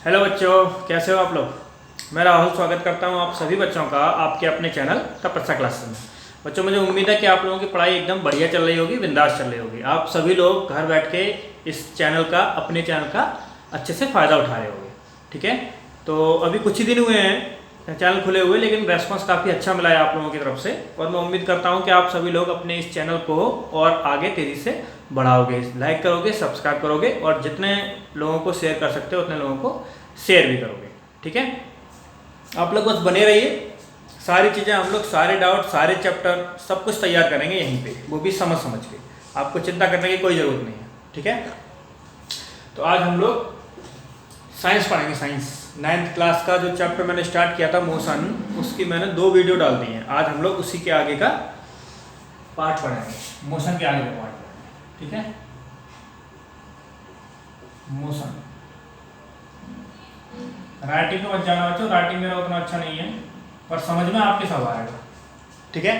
Hello बच्चों, कैसे हो आप लोग। मैं राहुल स्वागत करता हूं आप सभी बच्चों का आपके अपने चैनल तपस्या क्लासेस में। बच्चों, मुझे उम्मीद है कि आप लोगों की पढ़ाई एकदम बढ़िया चल रही होगी, बिंदास चल रही होगी। आप सभी लोग घर बैठ के इस चैनल का, अपने चैनल का अच्छे से फ़ायदा उठा रहे होंगे। ठीक है, तो अभी कुछ ही दिन हुए हैं चैनल खुले हुए, लेकिन रेस्पॉन्स काफ़ी अच्छा मिला है आप लोगों की तरफ से। और मैं उम्मीद करता हूं कि आप सभी लोग अपने इस चैनल को और आगे तेज़ी से बढ़ाओगे, लाइक करोगे, सब्सक्राइब करोगे और जितने लोगों को शेयर कर सकते हो उतने लोगों को शेयर भी करोगे। ठीक है, आप लोग बस बने रहिए। सारी चीज़ें हम लोग, सारे डाउट, सारे चैप्टर सब कुछ तैयार करेंगे यहीं पे, वो भी समझ समझ के। आपको चिंता करने की कोई ज़रूरत नहीं है। ठीक है, तो आज हम लोग साइंस पढ़ेंगे। साइंस 9th क्लास का जो चैप्टर मैंने स्टार्ट किया था मोशन, उसकी मैंने 2 वीडियो डाल दी हैं। आज हम लोग उसी के आगे का पार्ट पढ़ेंगे, मोशन के आगे का पार्ट पढ़ेंगे। ठीक है, मोशन। राइटिंग में मत जाना बच्चों, राइटिंग मेरा उतना अच्छा नहीं है, पर समझ में आपके सब आएगा। ठीक है,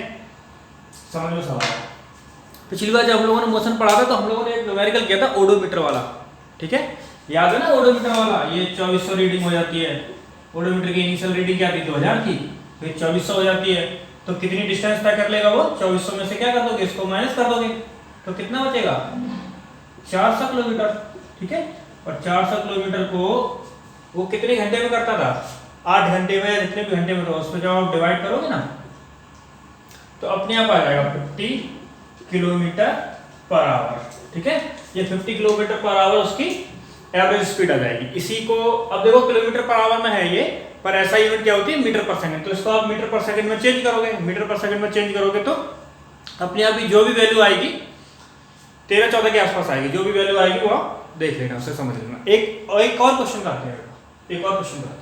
समझ में सब आएगा। पिछली बार जब हम लोगों ने मोशन पढ़ा था तो हम लोगों ने एक न्यूमेरिकल किया था ओडोमीटर वाला। ठीक है, याद है ना ओडोमीटर वाला। ये 2400 रीडिंग हो जाती है। ओडोमीटर की इनिशियल रीडिंग क्या थी, 2000 थी, फिर 2400 हो जाती है। तो कितनी डिस्टेंस तय कर लेगा वो, 2400 में से क्या कर दोगे, इसको माइनस कर दोगे तो कितना बचेगा, 400 किलोमीटर। ठीक है, और 400 किलोमीटर को वो कितने घंटे में करता था, 8 घंटे में, जितने भी घंटे में तो उसको जब आप डिवाइड करोगे ना तो अपने आप आ जाएगा 50 किलोमीटर पर आवर। ठीक है, ये 50 किलोमीटर पर आवर उसकी एवरेज स्पीड आ जाएगी। इसी को अब देखो किलोमीटर पर आवर में है ये, पर ऐसा यूनिट क्या होती है, मीटर पर सेकंड। तो इसको आप मीटर पर सेकंड में चेंज करोगे, मीटर पर सेकंड में चेंज करोगे तो अपने आप ही जो भी वैल्यू आएगी 13-14 के आसपास आएगी। जो भी वैल्यू आएगी वो आप देख लेना, उससे समझ लेना। एक और क्वेश्चन करते हैं, एक और क्वेश्चन करते हैं।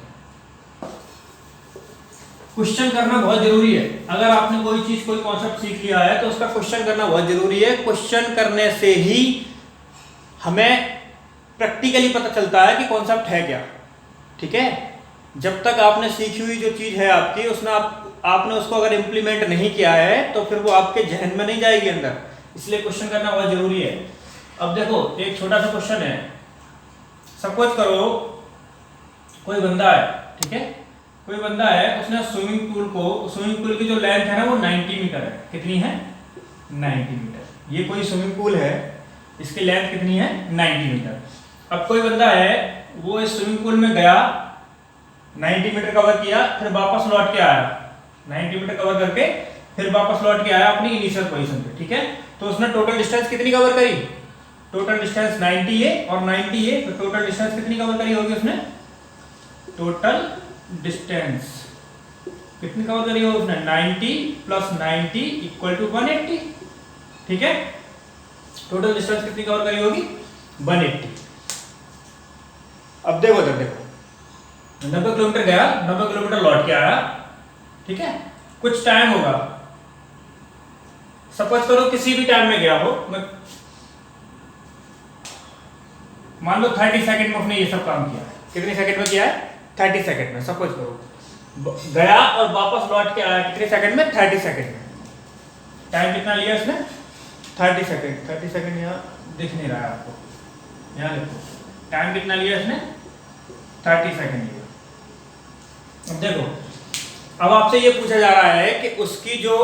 क्वेश्चन करना बहुत जरूरी है। अगर आपने कोई चीज, कोई कॉन्सेप्ट सीख लिया है तो उसका क्वेश्चन करना बहुत जरूरी है। क्वेश्चन करने से ही हमें प्रैक्टिकली पता चलता है कि कॉन्सेप्ट है क्या। ठीक है, जब तक आपने सीखी हुई जो चीज है आपकी, उसमें आपने उसको अगर इम्प्लीमेंट नहीं किया है तो फिर वो आपके जहन में नहीं जाएगी अंदर। इसलिए क्वेश्चन करना बहुत जरूरी है। अब देखो, एक छोटा सा क्वेश्चन है। सपोज करो कोई बंदा है, ठीक है, कोई बंदा है, उसने स्विमिंग पूल की जो लेंथ है ना वो 90 मीटर है। कितनी है, 90 मीटर। ये कोई स्विमिंग पूल है, इसकी लेंथ कितनी है, 90 मीटर। अब कोई बंदा है, वो इस स्विमिंग पूल में गया, 90 मीटर कवर किया, फिर वापस लौट के आया, 90 मीटर कवर करके फिर वापस लौट के आया अपनी इनिशियल पोजीशन पे। ठीक है, तो उसने टोटल डिस्टेंस कितनी कवर करी, टोटल डिस्टेंस 90 है और 90 है, तो टोटल डिस्टेंस कितनी कवर करी होगी उसने, टोटल डिस्टेंस कितनी कवर करी होगी उसने, 90 + 90 = 180। ठीक है, टोटल डिस्टेंस कितनी कवर करी होगी, 180। अब देखो, 90 किलोमीटर गया, 90 किलोमीटर लौट के आया। ठीक है, कुछ टाइम होगा, सपोज करो किसी भी टाइम में गया हो, मान लो 30 सेकंड में उसने ये सब काम किया है। कितने सेकंड में किया है, 30 सेकंड में। सपोज करो गया और वापस लौट के आया, कितने सेकंड में, 30 सेकंड में। टाइम कितना लिया इसने, 30 सेकंड। 30 सेकंड यहाँ दिख नहीं रहा है आपको, यहाँ देखो टाइम कितना लिया इसने, 30 सेकंड लिया। अब देखो, अब आपसे ये पूछा जा रहा है कि उसकी जो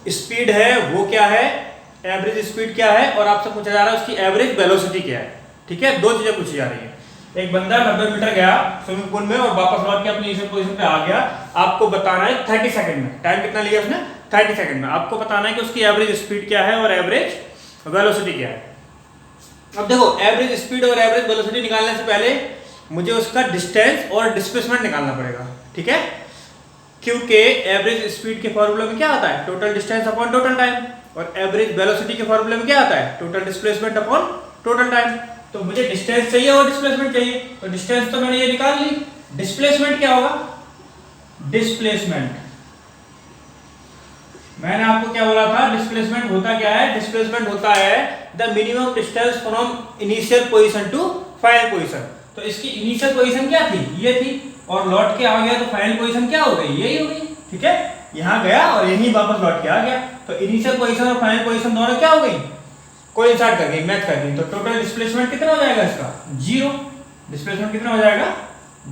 स्पीड है वो क्या है, एवरेज स्पीड क्या है, और आपसे पूछा जा रहा है उसकी एवरेज वेलोसिटी क्या है। ठीक है, 2 चीजें पूछी जा रही है। एक बंदा 90 मीटर गया स्विमिंग पूल में और वापस लौट के अपनी इनिशियल पोजीशन पे आ गया। आपको बताना है 30 सेकंड में, टाइम कितना लिया उसने, 30 सेकंड में। आपको बताना है कि उसकी एवरेज स्पीड क्या है और एवरेज वेलोसिटी क्या है। अब देखो, एवरेज स्पीड और एवरेज वेलोसिटी निकालने से पहले मुझे उसका डिस्टेंस और डिस्प्लेसमेंट निकालना पड़ेगा। ठीक है, क्योंकि एवरेज स्पीड के फॉर्मूले में क्या आता है, total distance upon total time, और एवरेज वेलोसिटी के फॉर्मूले में क्या आता है, total displacement upon total time. तो मुझे डिस्टेंस चाहिए और डिस्प्लेसमेंट चाहिए, तो डिस्टेंस तो मैंने ये निकाल ली। डिस्प्लेसमेंट क्या होगा, डिस्प्लेसमेंट मैंने आपको क्या बोला था, डिस्प्लेसमेंट होता क्या है, डिस्प्लेसमेंट होता है the minimum distance from initial position to final position. तो इसकी इनिशियल पोजीशन क्या थी, ये थी, और लौट के आ गया तो फाइनल पोजीशन क्या हो गई, यही हो गई। ठीक है, यहाँ गया और यहीं वापस लौट के आ गया, तो इनिशियल पोजीशन और फाइनल पोजीशन दोनों क्या हो गई, कोइंसाइड कर गई, मैच कर गई। तो टोटल डिस्प्लेसमेंट कितना हो जाएगा इसका, 0। डिस्प्लेसमेंट कितना हो जाएगा,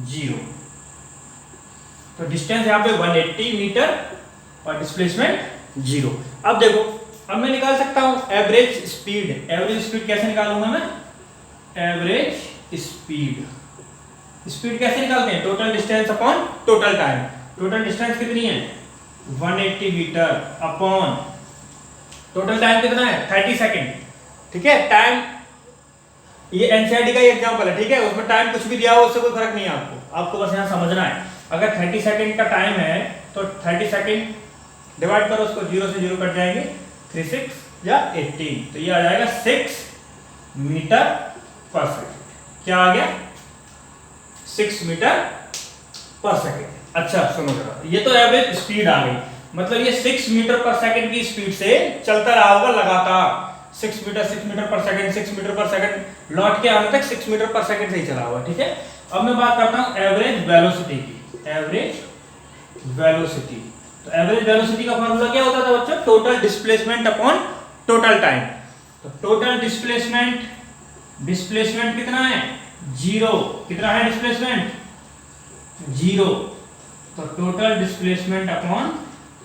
0। तो डिस्टेंस यहाँ पे 180 मीटर और डिस्प्लेसमेंट 0। अब देखो, अब मैं निकाल सकता हूं एवरेज स्पीड। एवरेज स्पीड कैसे निकालूंगा मैं? एवरेज स्पीड कैसे निकालते हैं? Total distance upon total time. Total distance कितनी है? 180 मीटर अपॉन टोटल टाइम कितना है? 30 सेकेंड। ठीक है, टाइम ये एनसीईआरटी का ही एग्जांपल है, ठीक है, उसमें टाइम कुछ भी दिया हो उससे कोई फर्क नहीं है आपको बस यहाँ समझना है। अगर 30 सेकेंड का टाइम है तो 30 सेकेंड डिवाइड करो, उसको 0 से 0 कट जाएंगे, 36 या 18, तो ये आ जाएगा 6 मीटर पर सेकेंड। क्या आ गया? 6 मीटर पर सेकेंड। अच्छा सुनो जरा, ये तो एवरेज स्पीड आ गई, मतलब ये 6 मीटर पर सेकेंड की स्पीड से चलता रहा होगा लगातार। 6 मीटर पर सेकेंड, 6 मीटर पर सेकेंड, लौट के आने तक 6 मीटर पर सेकेंड से ही चला हुआ। ठीक है, अब मैं बात करता हूं एवरेज वेलोसिटी की। एवरेज वेलोसिटी, तो एवरेज वेलोसिटी का फॉर्मूला क्या होता था बच्चों? Total displacement upon total time. तो टोटल डिस्प्लेसमेंट कितना है? 0। कितना है डिस्प्लेसमेंट? 0। तो total displacement upon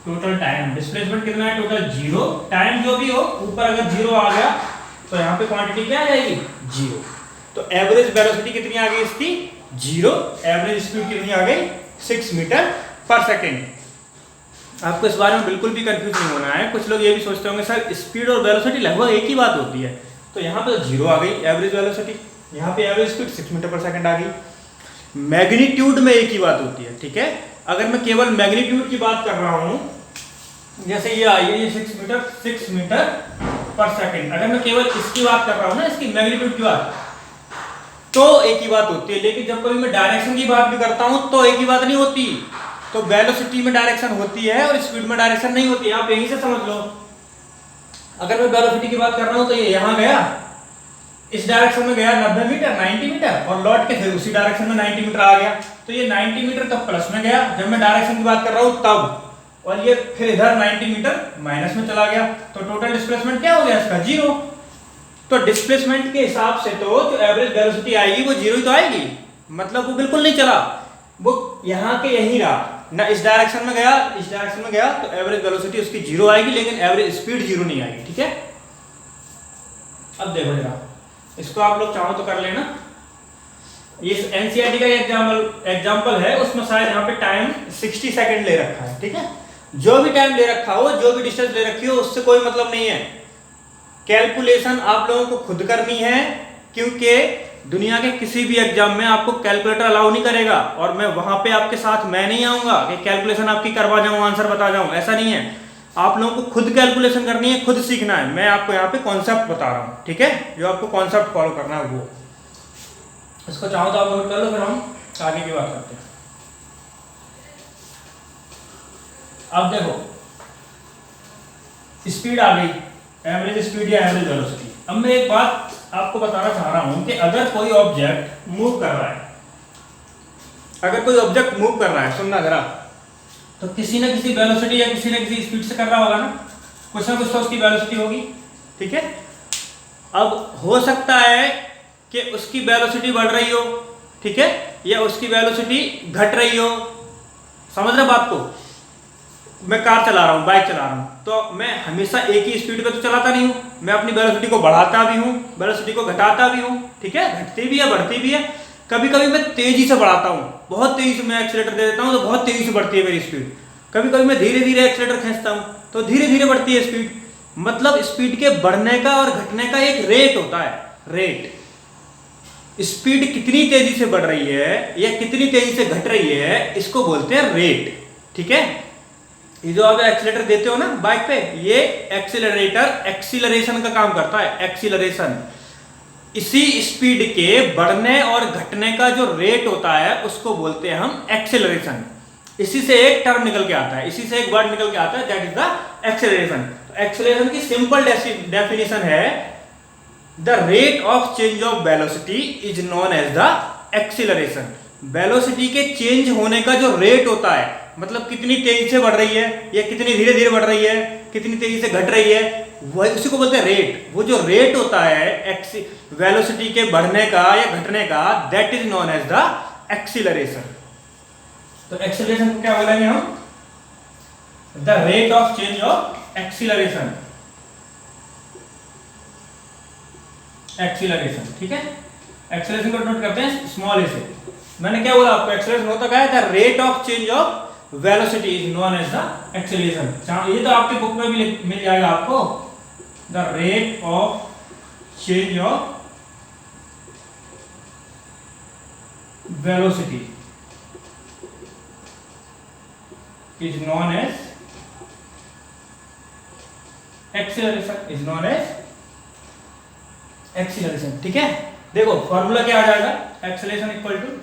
total time. Displacement कितना है? टोटल 0। टाइम जो भी हो, ऊपर अगर 0 आ गया तो यहाँ पे क्वांटिटी क्या आ जाएगी? 0। तो एवरेज वेलोसिटी कितनी आ गई इसकी? 0। एवरेज स्पीड कितनी आ गई? 6 मीटर पर सेकेंड। आपको इस बारे में बिल्कुल भी कंफ्यूज नहीं होना है। कुछ लोग ये भी सोचते होंगे सर स्पीड और वेलोसिटी लगभग एक ही बात होती है, तो यहाँ पे 0 आ गई एवरेज वेलोसिटी, यहाँ पे एवरेज स्पीड 6 मीटर पर सेकंड आ गई। मैग्नीट्यूड में एक ही बात होती है। ठीक है, अगर मैं केवल मैग्नीट्यूड की बात कर रहा हूँ, जैसे ये आई है, ये 6 मीटर पर सेकंड, अगर मैं केवल इसकी बात कर रहा हूँ ना, इसकी मैग्नीट्यूड की बात, तो एक ही बात होती है। लेकिन जब कभी मैं डायरेक्शन की बात भी करता हूँ तो एक ही बात नहीं होती। तो वेलोसिटी में डायरेक्शन होती है और स्पीड में डायरेक्शन नहीं होती है, आप यहीं से समझ लो। अगर मैं वेलोसिटी की बात कर रहा हूं तो ये यहां गया, इस डायरेक्शन में गया 90 मीटर 90 मीटर और लौट के फिर उसी डायरेक्शन में 90 मीटर आ गया, तो ये 90 मीटर तब प्लस में गया जब मैं डायरेक्शन की बात कर रहा हूं तब, और ये फिर इधर 90 मीटर माइनस में चला गया। तो टोटल डिस्प्लेसमेंट क्या हो गया इसका? 0। तो डिस्प्लेसमेंट के हिसाब से तो जो एवरेज वेलोसिटी आएगी वो 0 ही तो आएगी, मतलब वो बिल्कुल नहीं चला, वो यहाँ के यहीं रहा ना, इस डायरेक्शन में गया इस डायरेक्शन में गया, तो एवरेज वेलोसिटी उसकी 0 आएगी, लेकिन एवरेज स्पीड 0 नहीं आएगी। ठीक है, अब देखो जरा, इसको आप लोग चाहो तो कर लेना। ये एनसीईआरटी का एग्जांपल है, उसमें शायद यहाँ पे टाइम 60 सेकंड ले रखा है। ठीक है, जो भी टाइम ले रखा हो, जो भी डिस्टेंस ले रखी हो, उससे कोई मतलब नहीं है। कैलकुलेशन आप लोगों को खुद करनी है, क्योंकि दुनिया के किसी भी एग्जाम में आपको कैलकुलेटर अलाउ नहीं करेगा, और मैं वहां पे आपके साथ मैं नहीं आऊंगा कि कैलकुलेशन आपकी करवा जाऊं, आंसर बता जाऊं, ऐसा नहीं है। आप लोगों को खुद कैलकुलेशन करनी है, खुद सीखना है। मैं आपको यहाँ पे कॉन्सेप्ट बता रहा हूँ, ठीक है, जो आपको कॉन्सेप्ट फॉलो करना है वो। इसको चाहो तो आप नोट कर लो, फिर हम आगे की बात करते हैं। अब देखो, स्पीड आ गई, एवरेज स्पीड या एवरेज वेलोसिटी। अब मैं एक बात आपको बताना चाह रहा हूं कि अगर कोई ऑब्जेक्ट मूव कर रहा है, अगर कोई ऑब्जेक्ट मूव कर रहा है, सुनना जरा, तो किसी न किसी वेलोसिटी या किसी न किसी स्पीड से कर रहा होगा ना, कुछ ना कुछ तो उसकी वेलोसिटी होगी। ठीक है, अब हो सकता है कि उसकी वेलोसिटी बढ़ रही हो, ठीक है, या उसकी वेलोसिटी घट रही हो। समझ रहे बात को? मैं कार चला रहा हूँ, बाइक चला रहा हूँ, तो मैं हमेशा एक ही स्पीड पे तो चलाता नहीं हूँ, मैं अपनी वेलोसिटी को बढ़ाता भी हूँ, वेलोसिटी को घटाता भी हूँ। ठीक है, घटती भी है, बढ़ती भी है। कभी कभी मैं तेजी से बढ़ाता हूँ, बहुत तेजी से मैं एक्सीलेटर दे देता हूँ तो बहुत तेजी से बढ़ती है मेरी स्पीड। कभी कभी मैं धीरे धीरे एक्सीलेटर खींचता हूँ तो धीरे धीरे बढ़ती है स्पीड। मतलब स्पीड के बढ़ने का और घटने का एक रेट होता है, रेट। स्पीड कितनी तेजी से बढ़ रही है या कितनी तेजी से घट रही है, इसको बोलते हैं रेट। ठीक है, ये जो आप एक्सीलरेटर देते हो ना बाइक पे, ये एक्सीलरेटर एक्सीलरेशन का काम करता है, एक्सीलरेशन। इसी स्पीड के बढ़ने और घटने का जो रेट होता है उसको बोलते हैं हम एक्सीलरेशन। इसी से एक टर्म निकल के आता है, इसी से एक वर्ड निकल के आता है, दैट इज द एक्सीलरेशन। तो एक्सीलरेशन की सिंपल डेफिनेशन है, the rate of change of velocity is known as the acceleration. Velocity के चेंज होने का जो रेट होता है, मतलब कितनी तेजी से बढ़ रही है या कितनी धीरे धीरे बढ़ रही है, कितनी तेजी से घट रही है, वही उसी को बोलते हैं रेट। वो जो रेट होता है वेलोसिटी के बढ़ने का या घटने का, that is known as the acceleration. तो एक्सीलरेशन को क्या बोलेंगे हम? The rate of change of acceleration. Acceleration, ठीक है। एक्सीलरेशन को नोट करते हैं स्मॉल ए से। मैंने क्या बोला आपको? एक्सीलरेशन होता क्या है? The rate of change of velocity is known as the acceleration. ये तो आपके बुक में भी मिल जाएगा आपको। The rate of change of velocity is known as acceleration, is known as acceleration, ठीक है। देखो फॉर्मूला क्या आ जाएगा? acceleration equal to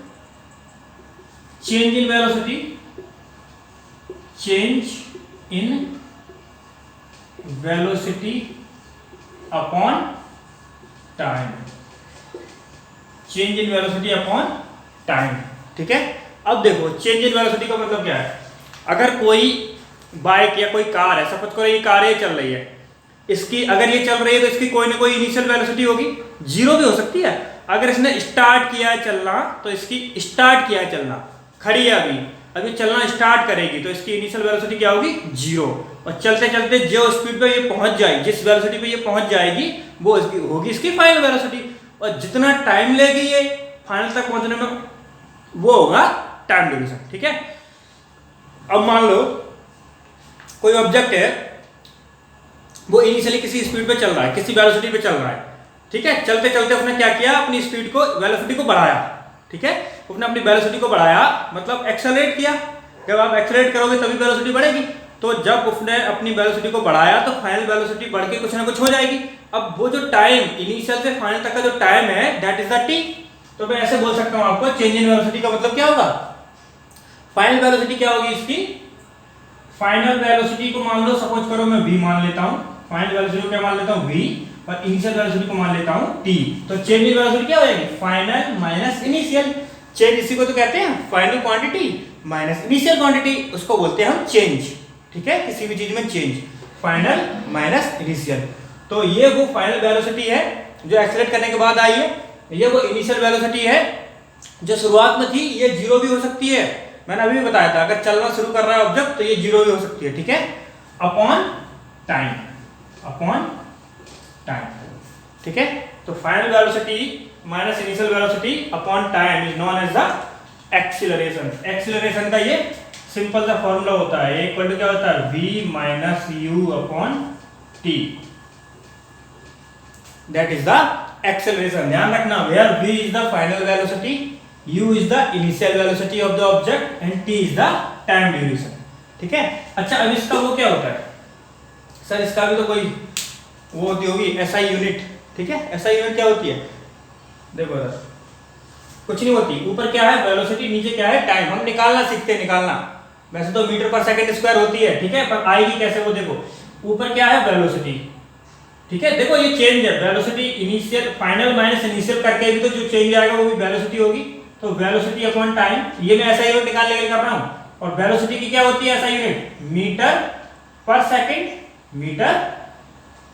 change in velocity, change in velocity upon time, change in velocity upon time, ठीक है। अब देखो चेंज इन वेलोसिटी का मतलब क्या है? अगर कोई बाइक या कोई कार है, सपोज करो ये कार ये चल रही है, इसकी अगर ये चल रही है तो इसकी कोई ना कोई इनिशियल वेलोसिटी होगी, जीरो भी हो सकती है। अगर इसने स्टार्ट किया है चलना तो इसकी स्टार्ट किया है चलना, खड़ी है अभी चलना स्टार्ट करेगी तो इसकी इनिशियल वेलोसिटी क्या होगी? जीरो। और चलते चलते जो स्पीड पे ये पहुंच जाएगी, जिस वेलोसिटी पे ये पहुंच जाएगी वो इसकी होगी इसकी फाइनल वेलोसिटी। और जितना टाइम लेगी ये फाइनल तक पहुंचने में वो होगा टाइम ड्यूरेशन, ठीक है। अब मान लो कोई ऑब्जेक्ट है, वो इनिशियली किसी स्पीड पे चल रहा है, किसी वेलोसिटी पे चल रहा है, ठीक है। चलते चलते उसने क्या किया? अपनी स्पीड को, वेलोसिटी को बढ़ाया, ठीक है। उसने अपनी वेलोसिटी को बढ़ाया मतलब एक्सेलरेट किया। जब आप एक्सेलरेट करोगे तभी वेलोसिटी बढ़ेगी। तो जब उसने अपनी वेलोसिटी को बढ़ाया तो फाइनल वेलोसिटी बढ़ के कुछ ना कुछ हो जाएगी। अब वो जो टाइम इनिशियल से फाइनल तक का जो टाइम है दैट इज द टी। तो मैं ऐसे बोल सकता हूं आपको चेंज इन वेलोसिटी का मतलब क्या होगा? फाइनल वेलोसिटी क्या होगी इसकी? फाइनल वेलोसिटी को मान लो, सपोज करो मैं v मान लेता हूं, फाइनल वेलोसिटी को क्या मान लेता हूं? v, और इनिशियल वेलोसिटी को मान लेता हूं t। तो चेंज इन वेलोसिटी क्या हो जाएगी? Final minus initial. चेंज इसी को तो कहते हैं final quantity minus initial quantity, उसको बोलते हैं हम चेंज, ठीक है। किसी भी चीज में चेंज, फाइनल माइनस इनिशियल। तो ये वो फाइनल वेलोसिटी है जो एक्सेलरेट करने के बाद आई है, ये वो इनिशियल वेलोसिटी है जो शुरुआत में थी, ये जीरो भी हो सकती है। मैंने अभी भी बताया था अगर चलना शुरू कर रहा है ऑब्जेक्ट तो ये जीरो भी हो सकती है, ठीक है। अपॉन टाइम, अपॉन टाइम, ठीक है। तो final velocity minus initial velocity upon time is known as the acceleration. Acceleration का ये सिंपल सा फॉर्मूला होता है, इक्वल टू क्या होता है? v minus u upon t, that is the acceleration. ध्यान रखना, where v is the final velocity, u is the initial velocity of the object and t is the time duration, ठीक है। अच्छा अब इसका वो क्या होता है? सर इसका भी तो कोई वो होती होगी SI यूनिट, ठीक है। SI यूनिट क्या होती है? देखो सर कुछ नहीं होती, ऊपर क्या है? वेलोसिटी, नीचे क्या है? टाइम। हम निकालना सीखते हैं, निकालना। वैसे तो मीटर पर सेकंड स्क्वायर होती है, ठीक है, पर आएगी कैसे वो देखो। ऊपर क्या है? वेलोसिटी, ठीक है। देखो ये चेंज है, velocity initial final minus initial करके भी तो जो चेंज आएगा वो भी वेलोसिटी होगी। तो वेलोसिटी अपॉन टाइम, ये मैं ऐसा यूनिट निकालने के लिए कर रहा हूं। और वेलोसिटी की क्या होती है ऐसा यूनिट? मीटर पर सेकंड, मीटर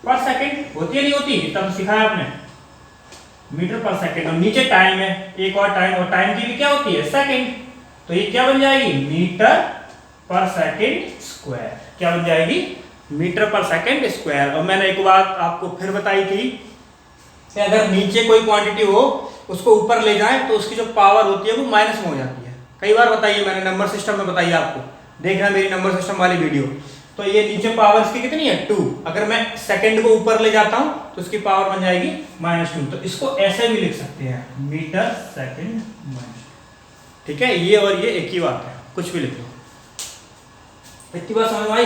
पर सेकंड होती है नहीं होती? इतना तो सिखाया आपने, मीटर पर सेकंड। और नीचे टाइम है, एक और टाइम, और टाइम की भी क्या होती है? सेकंड। तो ये क्या बन जाएगी? मीटर पर सेकंड स्क्वायर। क्या बन जाएगी? मीटर पर सेकंड स्क्वायर। और मैंने एक बात आपको फिर बताई थी कि अगर नीचे कोई क्वांटिटी हो उसको ऊपर ले जाएं तो उसकी जो पावर होती है वो माइनस में हो जाती है। कई बार बताइए मैंने, नंबर सिस्टम में बताइए आपको, देखना मेरी नंबर सिस्टम वाली वीडियो। तो ये नीचे पावर इसकी कितनी है? 2। अगर मैं सेकंड को ऊपर ले जाता हूं तो उसकी पावर बन जाएगी -2। तो इसको ऐसे भी लिख सकते हैं, मीटर सेकंड माइनस, ठीक है। ये और ये एक ही बात है, कुछ भी लिख लो। इतनी बात समझ में आई?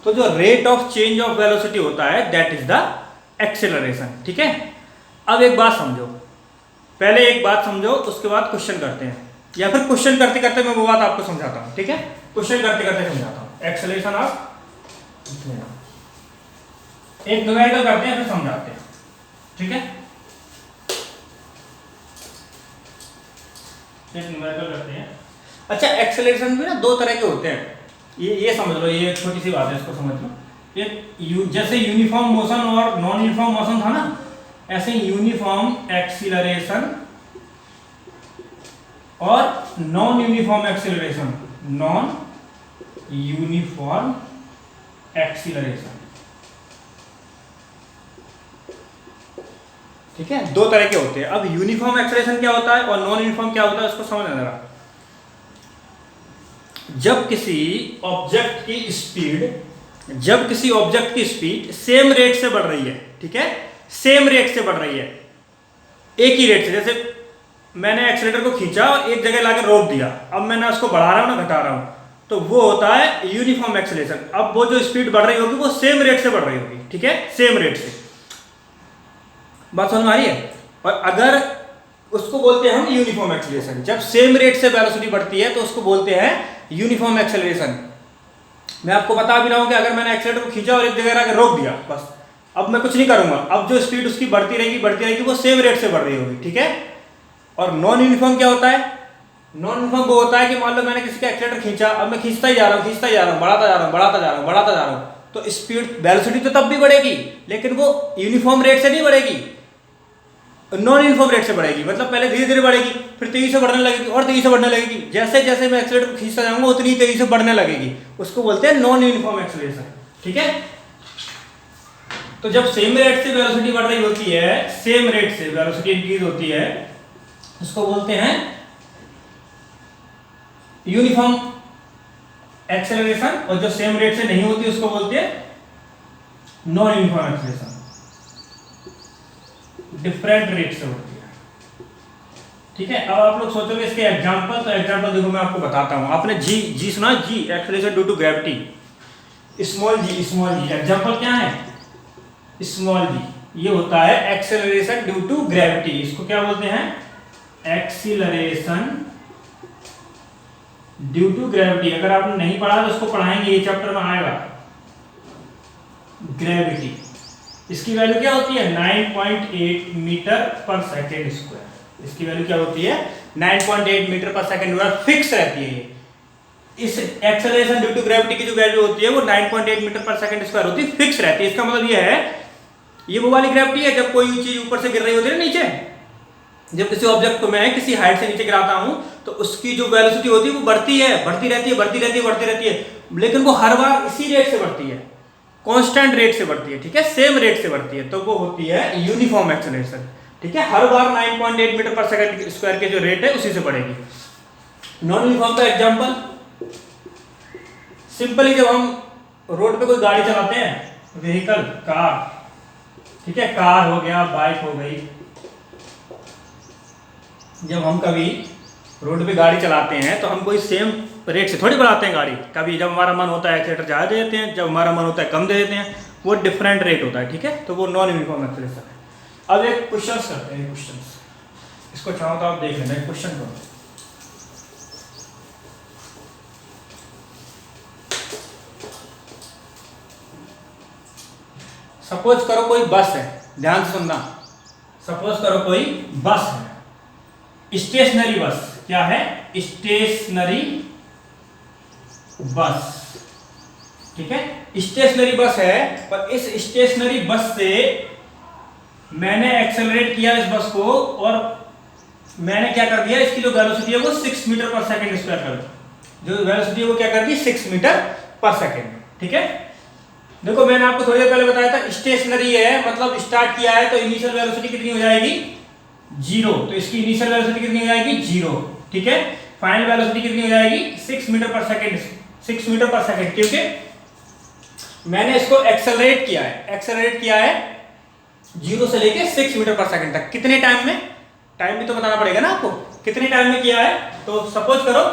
तो जो rate of change of velocity होता है दैट इज द एक्सेलरेशन, ठीक है। अब एक बात समझो, पहले एक बात समझो उसके बाद क्वेश्चन करते हैं, या फिर क्वेश्चन करते करते मैं वो बात आपको समझाता हूं, ठीक है। क्वेश्चन करते करते समझाता हूं। एक्सेलरेशन ऑफ, एक न्यूमेरिकल करते हैं फिर समझाते हैं, ठीक है। एक न्यूमेरिकल करते हैं। अच्छा एक्सेलरेशन भी ना दो तरह के होते हैं, ये समझ लो, ये छोटी सी बात है, इसको समझ लो। एक जैसे यूनिफॉर्म मोशन और नॉन यूनिफॉर्म मोशन था ना, ऐसे यूनिफॉर्म एक्सीलरेशन और non uniform acceleration, non uniform acceleration. ठीक है, दो तरह के होते हैं। अब यूनिफॉर्म एक्सेलरेशन क्या होता है और नॉन यूनिफॉर्म क्या होता है उसको समझना जरा। जब किसी ऑब्जेक्ट की स्पीड सेम रेट से बढ़ रही है, ठीक है, सेम रेट से बढ़ रही है, एक ही रेट से, जैसे मैंने एक्सीलरेटर को खींचा और एक जगह लाकर रोक दिया, अब मैं ना उसको बढ़ा रहा हूं ना घटा रहा हूं, तो वो होता है यूनिफॉर्म एक्सेलरेशन। अब वो जो स्पीड बढ़ रही होगी वो सेम रेट से बढ़ रही होगी, ठीक है, सेम रेट से। बात समझ में आ रही है? और अगर उसको बोलते हैं हम यूनिफॉर्म एक्सेलरेशन। जब सेम रेट से वेलोसिटी बढ़ती है तो उसको बोलते हैं यूनिफॉर्म एक्सेलरेशन। मैं आपको बता भी रहा हूं कि अगर मैंने एक्सीलरेटर को खींचा और एक जगह लाकर रोक दिया, बस अब मैं कुछ नहीं करूंगा, अब जो स्पीड उसकी बढ़ती रहेगी वो सेम रेट से बढ़ रही होगी, ठीक है। और नॉन यूनिफॉर्म क्या होता है? नॉन यूनिफॉर्म वो होता है कि मान लो मैंने किसी का एक्सीलरेटर खींचा, अब मैं खींचता ही जा रहा हूं, बढ़ाता जा रहा हूं, तो स्पीड वेलोसिटी तो तब भी बढ़ेगी, लेकिन वो यूनिफॉर्म रेट से नहीं बढ़ेगी, नॉन यूनिफॉर्म रेट से बढ़ेगी। मतलब पहले धीरे धीरे बढ़ेगी, फिर तेजी से बढ़ने लगेगी और तेजी से बढ़ने लगेगी। जैसे जैसे मैं एक्सीलरेटर को खींचता जाऊंगा उतनी तेजी से बढ़ने लगेगी, उसको बोलते हैं नॉन यूनिफॉर्म एक्सेलरेशन, ठीक है। तो जब सेम रेट से वेलोसिटी बढ़ रही होती है, सेम रेट से वेलोसिटी इंक्रीज होती है, उसको बोलते हैं यूनिफॉर्म एक्सेलरेशन। और जो सेम रेट से नहीं होती उसको बोलते हैं non uniform acceleration, different rate से होती है, ठीक है। अब आप लोग सोचोगे इसके एग्जांपल, तो एग्जांपल देखो मैं आपको बताता हूं। आपने जी सुना, g acceleration due to gravity, small g. Example क्या है? स्मॉल जी, ये होता है एक्सेलरेशन ड्यू टू ग्रेविटी। इसको क्या बोलते हैं? Acceleration due to gravity. अगर आपने नहीं पढ़ा तो उसको पढ़ाएंगे, ये चैप्टर में आएगा। ग्रेविटी, इसकी वैल्यू क्या होती है? 9.8 मीटर पर सेकेंड स्क्वायर। इसकी वैल्यू क्या होती है? 9.8 मीटर पर सेकेंड स्क्वायर, फिक्स रहती है। इस एक्सेलरेशन ड्यू टू ग्रेविटी की जो वैल्यू होती है वो 9.8 मीटर पर सेकेंड स्क्वायर होती है, फिक्स रहती है। इसका मतलब ये है, ये वो वाली ग्रेविटी है जब कोई चीज ऊपर से गिर रही होती है नीचे। जब किसी ऑब्जेक्ट को मैं किसी हाइट से नीचे गिराता हूं तो उसकी जो वेलोसिटी होती है वो बढ़ती रहती है, लेकिन वो हर बार इसी रेट से बढ़ती है, कांस्टेंट रेट से बढ़ती है, ठीक है, सेम रेट से बढ़ती है, तो वो होती है यूनिफॉर्म एक्सेलरेशन, ठीक है। हर बार 9.8 मीटर पर सेकंड स्क्वायर के जो रेट है उसी से बढ़ेगी। नॉन यूनिफॉर्म का एग्जांपल सिंपली, जब हम रोड पे कोई गाड़ी चलाते हैं, व्हीकल, कार, ठीक है, कार हो गया, बाइक हो गई, जब हम कभी रोड पे गाड़ी चलाते हैं तो हम कोई सेम रेट से थोड़ी बढ़ाते हैं गाड़ी। कभी जब हमारा मन होता है एक्सीलरेटर ज़्यादा दे देते हैं, जब हमारा मन होता है कम दे देते हैं, वो डिफरेंट रेट होता है, ठीक है। तो वो नॉन यूनिफॉर्म एक्सेलरेशन है। अब एक क्वेश्चन करते हैं, क्वेश्चन, इसको चाहो तो आप देख लेना, क्वेश्चन करो। सपोज करो कोई बस है, ध्यान से सुनना। सपोज करो कोई बस है, स्टेशनरी बस। क्या है? स्टेशनरी बस, ठीक है, स्टेशनरी बस है। पर इस स्टेशनरी बस से मैंने एक्सेलरेट किया इस बस को, और मैंने क्या कर दिया, इसकी जो वेलोसिटी है वो 6 मीटर पर सेकंड स्क्वायर कर दी। जो वेलोसिटी है वो क्या कर दी? 6 मीटर पर सेकंड, ठीक है। देखो मैंने आपको थोड़ी देर पहले बताया था, स्टेशनरी है मतलब स्टार्ट किया है तो इनिशियल वेलोसिटी कितनी हो जाएगी? 0। तो इसकी इनिशियल वेलोसिटी कितनी हो जाएगी? 0, ठीक है। फाइनल वेलोसिटी कितनी हो जाएगी? 6 मीटर पर सेकंड, 6 मीटर पर सेकंड, क्योंकि मैंने इसको एक्सेलरेट किया है 0 से लेके 6 मीटर पर सेकंड तक। कितने टाइम में? टाइम भी तो बताना पड़ेगा ना आपको, कितने टाइम में किया है। तो सपोज करो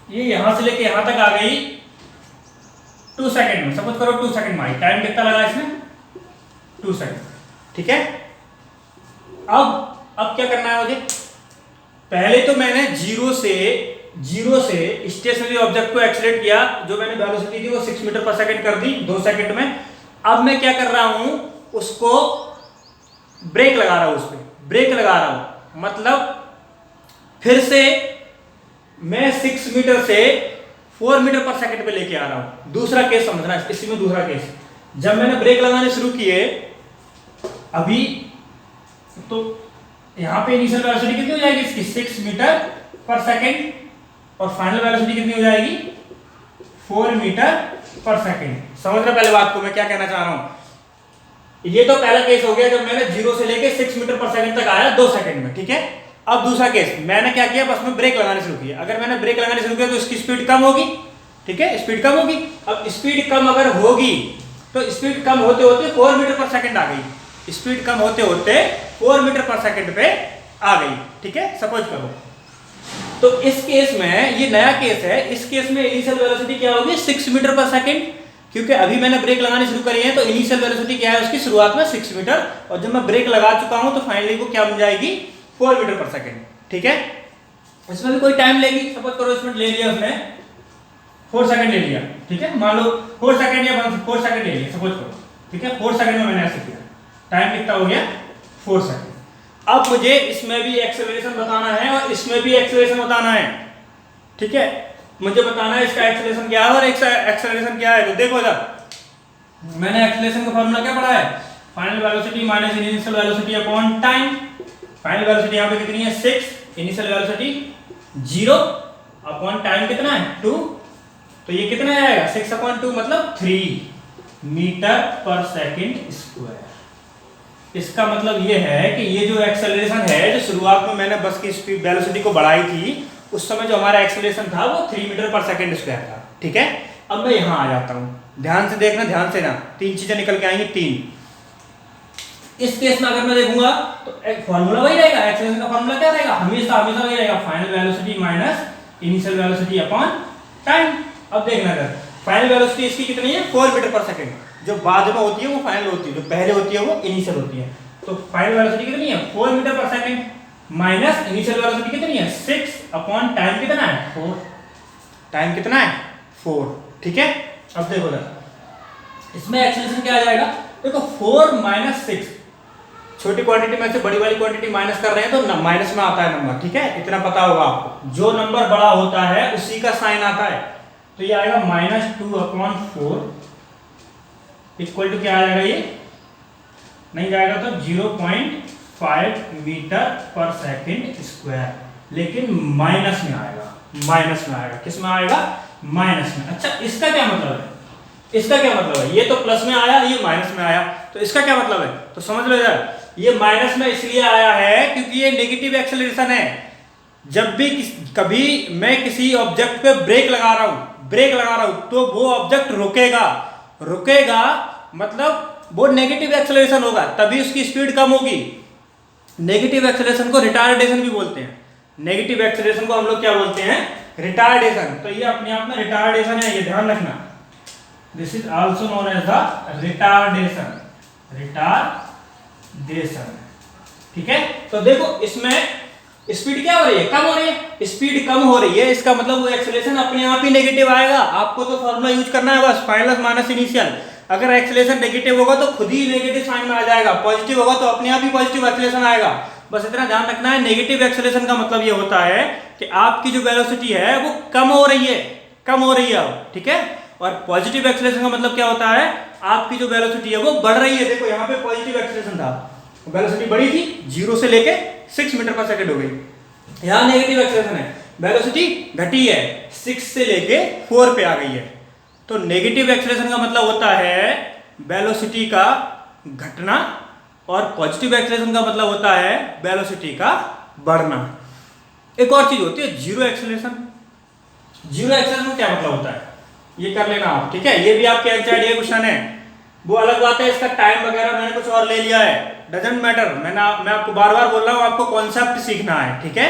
ये यहां से लेके यहां तक आ गई 2 सेकंड में। सपोज करो 2 सेकंड में, टाइम कितना लगा इसमें? 2 सेकंड, ठीक है। अब क्या करना है मुझे? पहले तो मैंने 0 से स्टेशनरी ऑब्जेक्ट को एक्सेलरेट किया, जो मैंने वेलोसिटी थी वो 6 मीटर पर सेकंड कर दी 2 सेकंड में। अब मैं क्या कर रहा हूं, उसको ब्रेक लगा रहा हूं, उस पर ब्रेक लगा रहा हूं, मतलब फिर से मैं 6 मीटर से 4 मीटर पर सेकंड पे लेके आ रहा हूं। दूसरा केस समझना, इसी में दूसरा केस, जब मैंने ब्रेक लगाने शुरू किए अभी, तो यहाँ पे इनिशियल वेलोसिटी कितनी हो जाएगी इसकी 6 मीटर पर सेकेंड, और फाइनल वेलोसिटी कितनी हो जाएगी 4 मीटर पर सेकेंड। समझ रहे पहले बात को मैं क्या कहना चाह रहा हूँ। ये तो पहला केस हो गया जब मैंने 0 से लेके 6 मीटर पर सेकंड तक आया 2 सेकंड में, ठीक है। अब दूसरा केस, मैंने क्या किया, बस में ब्रेक लगाने शुरू किया। अगर मैंने ब्रेक लगाने शुरू किया तो इसकी स्पीड कम होगी, ठीक है, स्पीड कम होगी। अब स्पीड कम अगर होगी तो स्पीड कम होते होते 4 मीटर पर सेकंड आ गई, स्पीड कम होते होते 4 मीटर पर सेकंड पे आ गई, ठीक है, सपोज करो। तो इस केस में, ये नया केस है, इस केस में इनिशियल वेलोसिटी क्या होगी 6 मीटर पर सेकंड, क्योंकि अभी मैंने ब्रेक लगानी शुरू करी है। तो इनिशियल वेलोसिटी क्या है उसकी शुरुआत में 6 मीटर, और जब मैं ब्रेक लगा चुका हूं तो फाइनली वो क्या बन जाएगी 4 मीटर पर सेकंड, ठीक है। इसमें भी कोई टाइम लेगी, सपोज करो इसमें ले लिया उसने 4 सेकंड ले लिया, ठीक है, मान लो 4 सेकंड या 4 सेकंड ले लिया, सपोज करो, ठीक है। 4 सेकंड में मैंने ऐसे किया, टाइम कितना हो गया 4 सेकंड। अब मुझे इसमें भी एक्सेलरेशन बताना है और इसमें भी एक्सेलरेशन बताना है, ठीक है। मुझे बताना है इसका एक्सेलरेशन क्या है और इसका एक्सेलरेशन क्या है। तो देखो इधर मैंने एक्सेलरेशन का फॉर्मूला क्या पढ़ा है, final velocity minus initial velocity upon time. Final velocity यहाँ पे कितनी है 6, इनिशियल वेलोसिटी 0 अपॉन टाइम कितना है 2, तो ये कितना आएगा 6 अपॉन 2 मतलब 3 मीटर पर सेकंड स्क्वायर। इसका मतलब ये है कि ये जो एक्सेलरेशन है, जो शुरुआत में मैंने बस की स्पीड वेलोसिटी को बढ़ाई थी, उस समय जो हमारा एक्सेलरेशन था वो 3 मीटर पर सेकंड स्क्वायर था, ठीक है। अब मैं यहाँ आ जाता हूँ, ध्यान से देखना, ध्यान से ना, 3 चीजें निकल के आएंगी 3। इस केस में अगर मैं देखूंगा तो फॉर्मूला वही रहेगा, एक्सेलरेशन का फॉर्मूला क्या रहेगा, हमेशा हमेशा वही रहेगा, final velocity minus initial velocity upon time. अब देखना अगर फाइनल वेलोसिटी इसकी कितनी है 4 मीटर पर सेकंड, जो बाद में होती है वो फाइनल होती है, जो पहले होती है वो इनिशियल होती है। तो फाइनल वेलोसिटी कितनी है 4 मीटर पर सेकंड माइनस इनिशियल वेलोसिटी कितनी है 6 अपॉन टाइम कितना है 4, टाइम कितना है 4, ठीक है। अब देखो ना इसमें एक्सेलरेशन क्या आ जाएगा, देखो 4 माइनस 6, छोटी क्वांटिटी में से बड़ी वाली क्वांटिटी माइनस कर रहे हैं तो माइनस में आता है नंबर, ठीक है, इतना पता होगा आपको। जो नंबर बड़ा होता है उसी का साइन आता है, तो ये आएगा -2 अपॉन 4 इक्वल टू क्या आ जाएगा, ये नहीं जाएगा तो 0.5 मीटर पर सेकंड स्क्वायर, लेकिन माइनस में आएगा, माइनस में आएगा, किस में आएगा माइनस में। अच्छा इसका क्या मतलब है, इसका क्या मतलब है, ये तो प्लस में आया, ये माइनस में आया, तो इसका क्या मतलब है, तो समझ लो यार, ये माइनस में इसलिए आया है क्योंकि ये नेगेटिव एक्सेलरेशन है। जब भी कभी मैं किसी ऑब्जेक्ट पे ब्रेक लगा रहा हूं तो वो ऑब्जेक्ट रुकेगा, रुकेगा मतलब वो नेगेटिव एक्सेलरेशन होगा, तभी उसकी स्पीड कम होगी। नेगेटिव एक्सेलरेशन को रिटार्डेशन भी बोलते हैं, नेगेटिव एक्सेलरेशन को हम लोग क्या बोलते हैं रिटार्डेशन। तो ये अपने आप में रिटार्डेशन है, ये ध्यान रखना, this is also known as the retardation, retardation, ठीक है। तो देखो इसमें स्पीड क्या हो रही है, कम हो रही है, स्पीड कम हो रही है, इसका मतलब वो एक्सेलरेशन अपने आप ही नेगेटिव आएगा। आपको तो फॉर्मूला यूज करना है बस, फाइनल माइनस इनिशियल। अगर एक्सेलरेशन नेगेटिव होगा तो खुद ही नेगेटिव साइन में आ जाएगा, पॉजिटिव होगा तो अपने आप ही पॉजिटिव एक्सेलरेशन आएगा। बस इतना ध्यान रखना है, नेगेटिव एक्सेलरेशन का मतलब ये होता है कि आपकी जो वेलोसिटी है वो कम हो रही है, कम हो रही है, ठीक है। और पॉजिटिव एक्सेलरेशन का मतलब क्या होता है, आपकी जो वेलोसिटी है वो बढ़ रही है। देखो यहाँ पे पॉजिटिव एक्सेलरेशन था, वेलोसिटी बढ़ी थी 0 से लेके 6 मीटर पर सेकंड हो गई। यहाँ नेगेटिव एक्सेलरेशन है, वेलोसिटी घटी है 6 से लेके 4 पे आ गई है। तो नेगेटिव एक्सेलरेशन का मतलब होता है वेलोसिटी का घटना, और पॉजिटिव एक्सेलरेशन का मतलब होता है वेलोसिटी का बढ़ना। एक और चीज होती है जीरो एक्सेलरेशन। जीरो एक्सेलरेशन क्या मतलब होता है ये कर लेना आप, ठीक है, ये भी आपके एनसीईआरटी क्वेश्चन है, वो अलग बात है। इसका टाइम वगैरह मैंने कुछ और ले लिया है, डजंट मैटर। मैं आपको बार बार बोल रहा हूँ, आपको कॉन्सेप्ट सीखना है, ठीक है।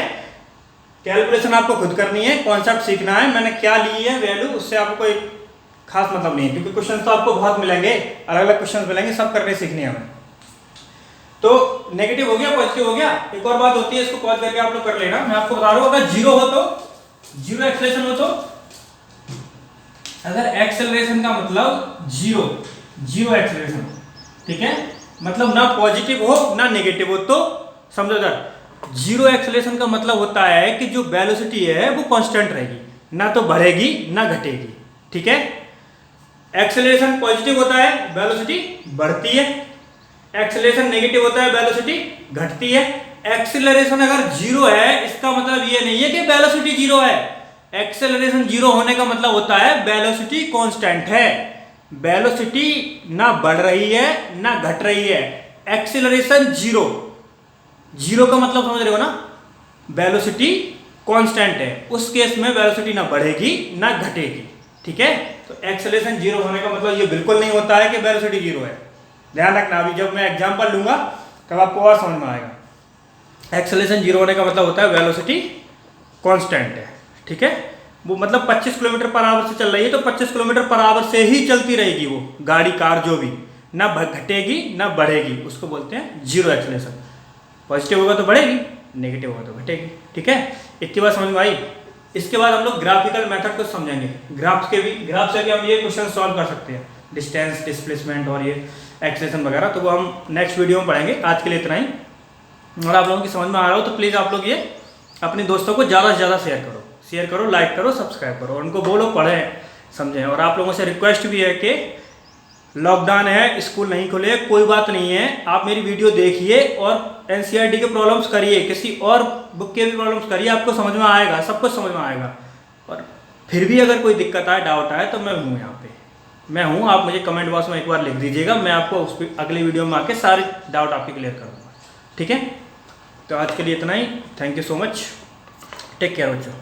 कैलकुलेशन आपको खुद करनी है, कॉन्सेप्ट सीखना है। मैंने क्या ली है वैल्यू, उससे आपको कोई खास मतलब नहीं है, क्योंकि क्वेश्चन तो आपको बहुत मिलेंगे, अलग अलग क्वेश्चन मिलेंगे, सब करने सीखने हमें। तो नेगेटिव हो गया, पॉजिटिव हो गया। एक और बात होती है, इसको पॉज करके आप लोग कर लेना। मैं आपको बता रहा हूँ, अगर जीरो हो तो, जीरो एक्सेलरेशन हो तो, अगर एक्सेलरेशन का मतलब जीरो, जीरो एक्सेलरेशन, ठीक है, मतलब ना पॉजिटिव हो ना नेगेटिव हो, तो समझो सर जीरो एक्सेलरेशन का मतलब होता है कि जो वेलोसिटी है वो कांस्टेंट रहेगी, ना तो बढ़ेगी ना घटेगी, ठीक है। एक्सेलरेशन पॉजिटिव होता है वेलोसिटी बढ़ती है, एक्सेलरेशन नेगेटिव होता है वेलोसिटी घटती है। एक्सेलरेशन अगर जीरो है इसका मतलब ये नहीं है कि वेलोसिटी जीरो है। एक्सेलरेशन जीरो होने का मतलब होता है वेलोसिटी कांस्टेंट है, वेलोसिटी ना बढ़ रही है ना घट रही है। एक्सेलरेशन जीरो, जीरो का मतलब समझ रहे हो ना, वेलोसिटी कांस्टेंट है, उस केस में वेलोसिटी ना बढ़ेगी ना घटेगी। ठीक है, तो एक्सेलरेशन जीरो होने का मतलब ये बिल्कुल नहीं होता है कि वेलोसिटी जीरो है। ध्यान रखना, अभी जब मैं एग्जांपल लूंगा तब आपको और समझ में आएगा। एक्सेलरेशन जीरो होने का मतलब होता है वेलोसिटी कांस्टेंट है। ठीक है, वो मतलब 25 किलोमीटर पर आवर से चल रही है तो 25 किलोमीटर पर आवर से ही चलती रहेगी वो गाड़ी कार जो भी, ना घटेगी ना बढ़ेगी, उसको बोलते हैं जीरो एक्सेलरेशन। पॉजिटिव होगा तो बढ़ेगी, नेगेटिव होगा तो घटेगी। ठीक है, इतनी बात समझ में आई। इसके बाद हम लोग ग्राफिकल मेथड को समझेंगे। ग्राफ से भी हम ये क्वेश्चन सॉल्व कर सकते हैं, डिस्टेंस, डिस्प्लेसमेंट और ये एक्सेलरेशन वगैरह, तो वो हम नेक्स्ट वीडियो में पढ़ेंगे। आज के लिए इतना ही। और आप लोगों की समझ में आ रहा हो तो प्लीज़ आप लोग ये अपने दोस्तों को ज़्यादा से ज़्यादा शेयर करो, लाइक करो, सब्सक्राइब करो, और उनको बोलो पढ़ें समझें। और आप लोगों से रिक्वेस्ट भी है कि लॉकडाउन है, स्कूल नहीं खुले, कोई बात नहीं है, आप मेरी वीडियो देखिए और एनसीईआरटी के प्रॉब्लम्स करिए, किसी और बुक के भी प्रॉब्लम्स करिए, आपको समझ में आएगा, सब कुछ समझ में आएगा। और फिर भी अगर कोई दिक्कत आए, डाउट आए, तो मैं हूँ यहाँ पे, मैं हूँ। आप मुझे कमेंट बॉक्स में एक बार लिख दीजिएगा, मैं आपको उस पर अगली वीडियो में आके सारे डाउट आपके क्लियर करूँगा। ठीक है, तो आज के लिए इतना ही। Thank you so much, take care बच्चों।